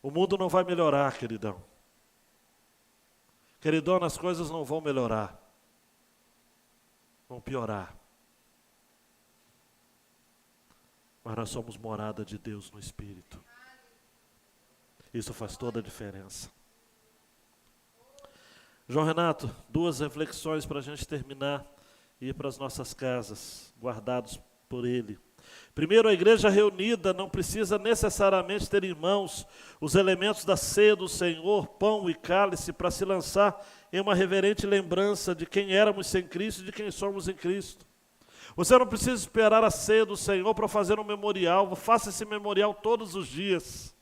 O mundo não vai melhorar, queridão. Queridona, as coisas não vão melhorar. Vão piorar. Mas nós somos morada de Deus no Espírito. Isso faz toda a diferença. João Renato, 2 reflexões para a gente terminar e ir para as nossas casas, guardados por Ele. Primeiro, a igreja reunida não precisa necessariamente ter em mãos os elementos da ceia do Senhor, pão e cálice, para se lançar em uma reverente lembrança de quem éramos sem Cristo e de quem somos em Cristo. Você não precisa esperar a ceia do Senhor para fazer um memorial. Faça esse memorial todos os dias.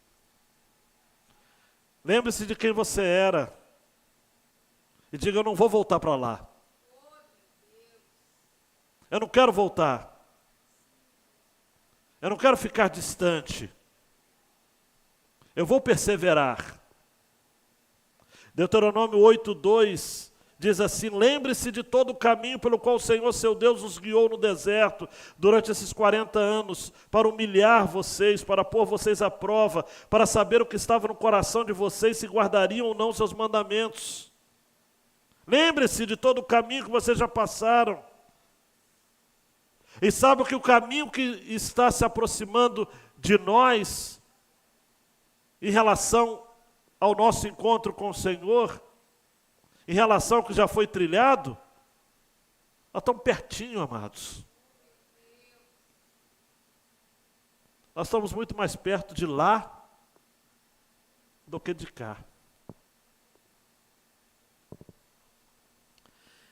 Lembre-se de quem você era. E diga: eu não vou voltar para lá. Eu não quero voltar. Eu não quero ficar distante. Eu vou perseverar. Deuteronômio 8:2 diz assim: lembre-se de todo o caminho pelo qual o Senhor seu Deus os guiou no deserto durante esses 40 anos, para humilhar vocês, para pôr vocês à prova, para saber o que estava no coração de vocês, se guardariam ou não seus mandamentos. Lembre-se de todo o caminho que vocês já passaram. E sabe que o caminho que está se aproximando de nós, em relação ao nosso encontro com o Senhor, em relação ao que já foi trilhado, nós estamos pertinho, amados. Nós estamos muito mais perto de lá do que de cá.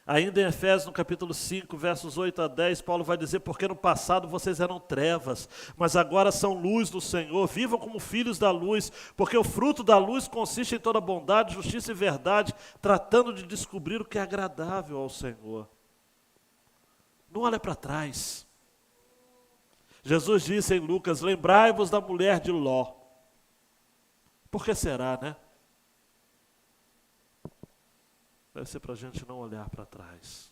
Ainda em Efésios, no capítulo 5, versos 8 a 10, Paulo vai dizer: porque no passado vocês eram trevas, mas agora são luz do Senhor. Vivam como filhos da luz, porque o fruto da luz consiste em toda bondade, justiça e verdade, tratando de descobrir o que é agradável ao Senhor. Não olha para trás. Jesus disse em Lucas: lembrai-vos da mulher de Ló. Por que será, né? Deve ser para a gente não olhar para trás.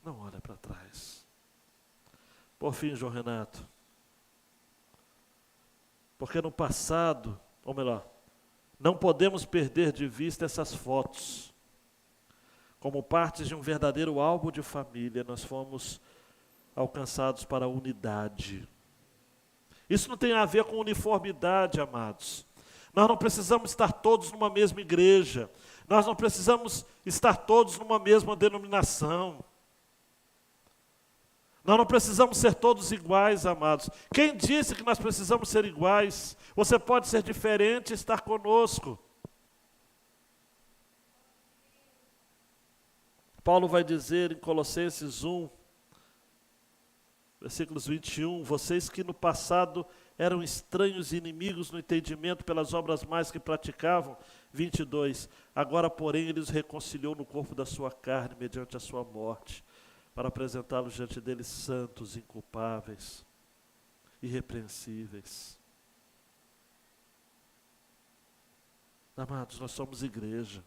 Não olha para trás. Por fim, João Renato, porque no passado, ou melhor, não podemos perder de vista essas fotos. Como partes de um verdadeiro álbum de família, nós fomos alcançados para a unidade. Isso não tem a ver com uniformidade, amados. Nós não precisamos estar todos numa mesma igreja. Nós não precisamos estar todos numa mesma denominação. Nós não precisamos ser todos iguais, amados. Quem disse que nós precisamos ser iguais? Você pode ser diferente e estar conosco. Paulo vai dizer em Colossenses 1, versículos 21, vocês que no passado eram estranhos e inimigos no entendimento pelas obras más que praticavam, 22, agora porém ele os reconciliou no corpo da sua carne mediante a sua morte, para apresentá-los diante dele santos, inculpáveis, irrepreensíveis. Amados, nós somos igreja.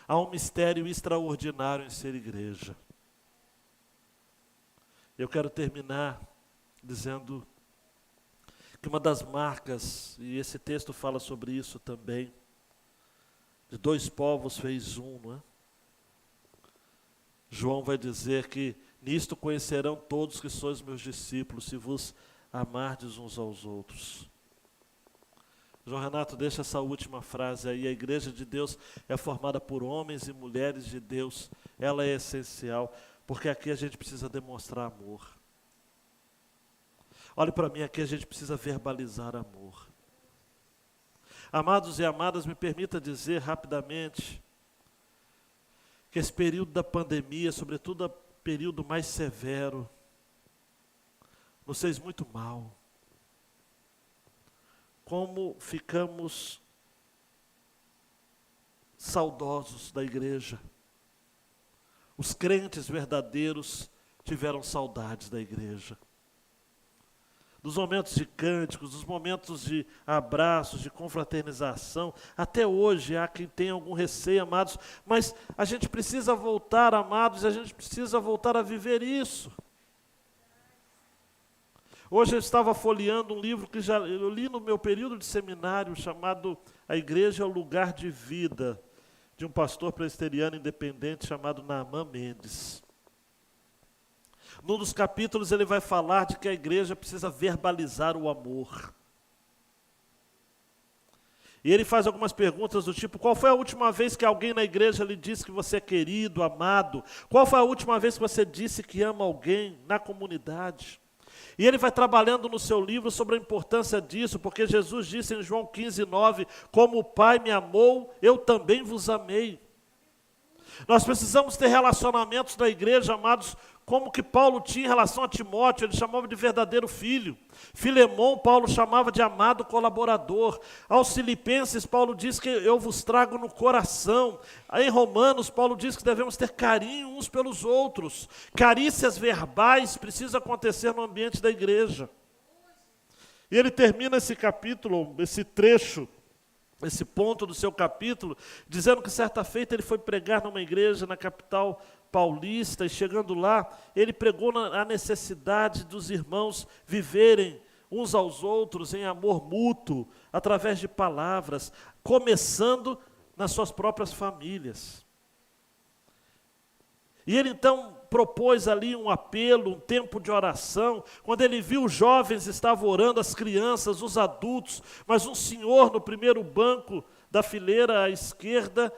Há um mistério extraordinário em ser igreja. Eu quero terminar dizendo que uma das marcas, e esse texto fala sobre isso também, de dois povos fez um, não é? João vai dizer que nisto conhecerão todos que sois meus discípulos, se vos amardes uns aos outros. João Renato, deixa essa última frase aí. A igreja de Deus é formada por homens e mulheres de Deus. Ela é essencial, porque aqui a gente precisa demonstrar amor. Olhe para mim, aqui a gente precisa verbalizar amor. Amados e amadas, me permita dizer rapidamente que esse período da pandemia, sobretudo o período mais severo, nos fez muito mal. Como ficamos saudosos da igreja. Os crentes verdadeiros tiveram saudades da igreja. Dos momentos de cânticos, dos momentos de abraços, de confraternização. Até hoje há quem tenha algum receio, amados, mas a gente precisa voltar, amados, a gente precisa voltar a viver isso. Hoje eu estava folheando um livro que eu li no meu período de seminário, chamado A Igreja é o Lugar de Vida, de um pastor presbiteriano independente chamado Naaman Mendes. Num dos capítulos ele vai falar de que a igreja precisa verbalizar o amor. E ele faz algumas perguntas do tipo, qual foi a última vez que alguém na igreja lhe disse que você é querido, amado? Qual foi a última vez que você disse que ama alguém na comunidade? E ele vai trabalhando no seu livro sobre a importância disso, porque Jesus disse em João 15:9, como o Pai me amou, eu também vos amei. Nós precisamos ter relacionamentos na igreja, amados, como que Paulo tinha em relação a Timóteo, ele chamava de verdadeiro filho. Filemão, Paulo chamava de amado colaborador. Aos Filipenses, Paulo diz que eu vos trago no coração. Em Romanos, Paulo diz que devemos ter carinho uns pelos outros. Carícias verbais precisam acontecer no ambiente da igreja. E ele termina esse capítulo, esse trecho, esse ponto do seu capítulo, dizendo que certa feita ele foi pregar numa igreja na capital paulista, e chegando lá, ele pregou a necessidade dos irmãos viverem uns aos outros em amor mútuo, através de palavras, começando nas suas próprias famílias. E ele então propôs ali um apelo, um tempo de oração, quando ele viu os jovens estavam orando, as crianças, os adultos, mas um senhor no primeiro banco da fileira à esquerda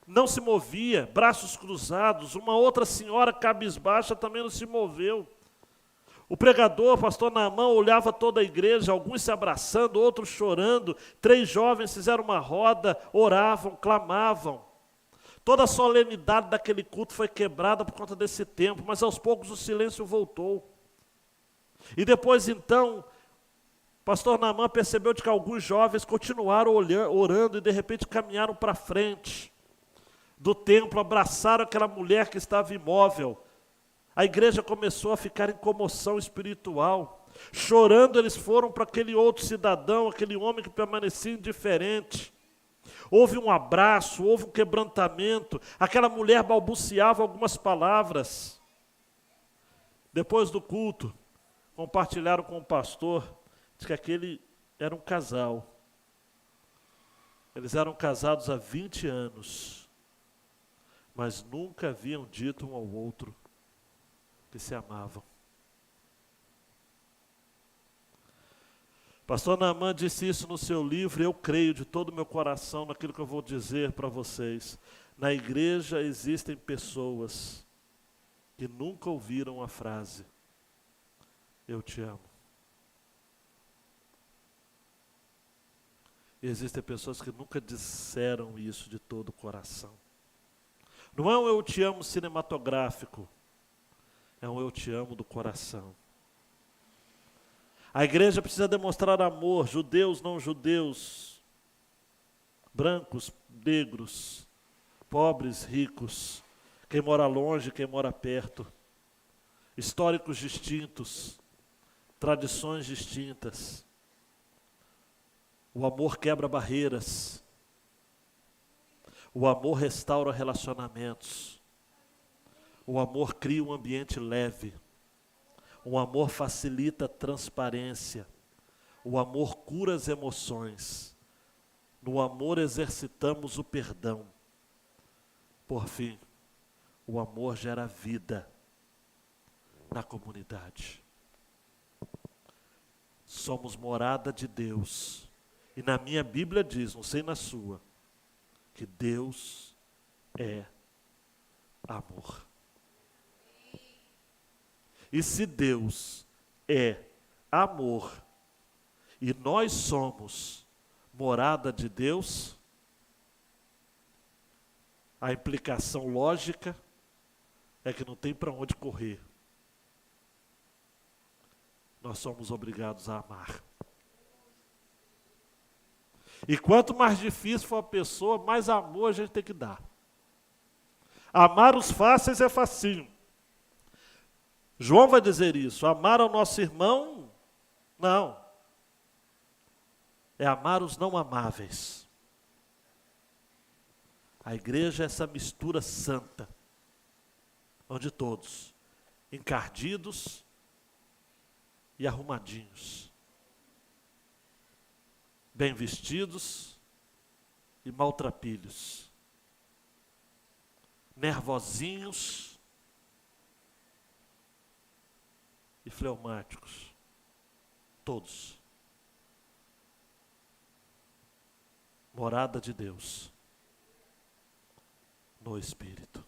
não se movia, braços cruzados, uma outra senhora cabisbaixa também não se moveu. O pregador, pastor Naaman, olhava toda a igreja, alguns se abraçando, outros chorando, 3 jovens fizeram uma roda, oravam, clamavam. Toda a solenidade daquele culto foi quebrada por conta desse tempo, mas aos poucos o silêncio voltou. E depois então, pastor Naaman percebeu de que alguns jovens continuaram orando e de repente caminharam para frente do templo, abraçaram aquela mulher que estava imóvel. A igreja começou a ficar em comoção espiritual. Chorando, eles foram para aquele outro cidadão, aquele homem que permanecia indiferente. Houve um abraço, houve um quebrantamento. Aquela mulher balbuciava algumas palavras. Depois do culto, compartilharam com o pastor de que aquele era um casal. Eles eram casados há 20 anos. Mas nunca haviam dito um ao outro que se amavam. Pastor Naaman disse isso no seu livro, e eu creio de todo o meu coração naquilo que eu vou dizer para vocês. Na igreja existem pessoas que nunca ouviram a frase, eu te amo. E existem pessoas que nunca disseram isso de todo o coração. Não é um eu te amo cinematográfico, é um eu te amo do coração. A igreja precisa demonstrar amor, judeus, não judeus, brancos, negros, pobres, ricos, quem mora longe, quem mora perto, históricos distintos, tradições distintas. O amor quebra barreiras. O amor restaura relacionamentos. O amor cria um ambiente leve. O amor facilita a transparência. O amor cura as emoções. No amor exercitamos o perdão. Por fim, o amor gera vida na comunidade. Somos morada de Deus. E na minha Bíblia diz, não sei na sua, que Deus é amor. E se Deus é amor e nós somos morada de Deus, a implicação lógica é que não tem para onde correr. Nós somos obrigados a amar. E quanto mais difícil for a pessoa, mais amor a gente tem que dar. Amar os fáceis é facinho. João vai dizer isso. Amar ao nosso irmão, não. É amar os não amáveis. A igreja é essa mistura santa, onde todos, encardidos e arrumadinhos, bem vestidos e maltrapilhos, nervosinhos e fleumáticos, todos. Morada de Deus no Espírito.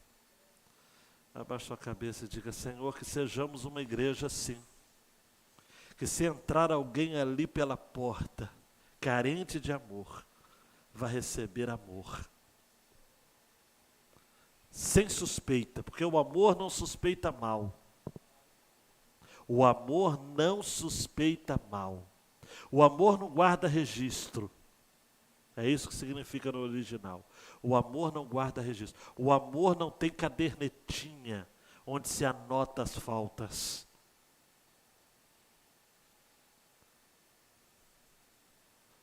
Abaixa a cabeça e diga: Senhor, que sejamos uma igreja assim, que se entrar alguém ali pela porta, carente de amor, vai receber amor. Sem suspeita, porque o amor não suspeita mal. O amor não suspeita mal. O amor não guarda registro. É isso que significa no original. O amor não guarda registro. O amor não tem cadernetinha onde se anota as faltas.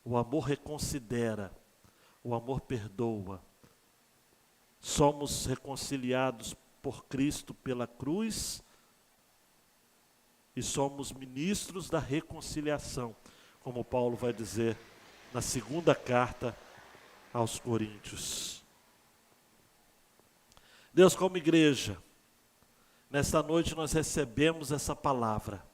O amor reconsidera. O amor perdoa. Somos reconciliados por Cristo pela cruz e somos ministros da reconciliação, como Paulo vai dizer na segunda carta aos Coríntios. Deus, como igreja, nesta noite nós recebemos essa palavra.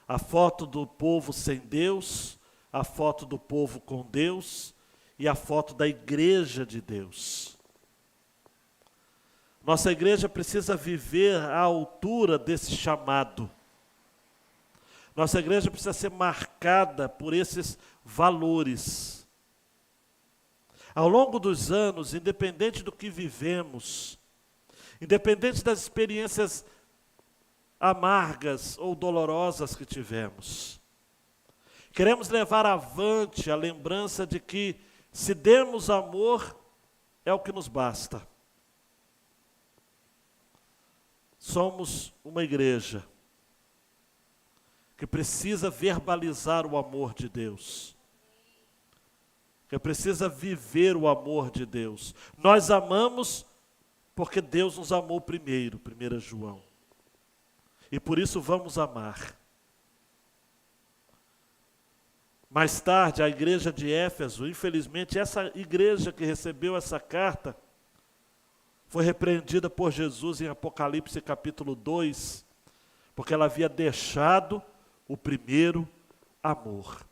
A foto do povo sem Deus, a foto do povo com Deus e a foto da igreja de Deus. Nossa igreja precisa viver à altura desse chamado. Nossa igreja precisa ser marcada por esses valores. Ao longo dos anos, independente do que vivemos, independente das experiências amargas ou dolorosas que tivemos, queremos levar avante a lembrança de que, se demos amor, é o que nos basta. Somos uma igreja que precisa verbalizar o amor de Deus, que precisa viver o amor de Deus. Nós amamos porque Deus nos amou primeiro, 1 João. E por isso vamos amar. Mais tarde, a igreja de Éfeso, infelizmente, essa igreja que recebeu essa carta, foi repreendida por Jesus em Apocalipse capítulo 2, porque ela havia deixado o primeiro amor.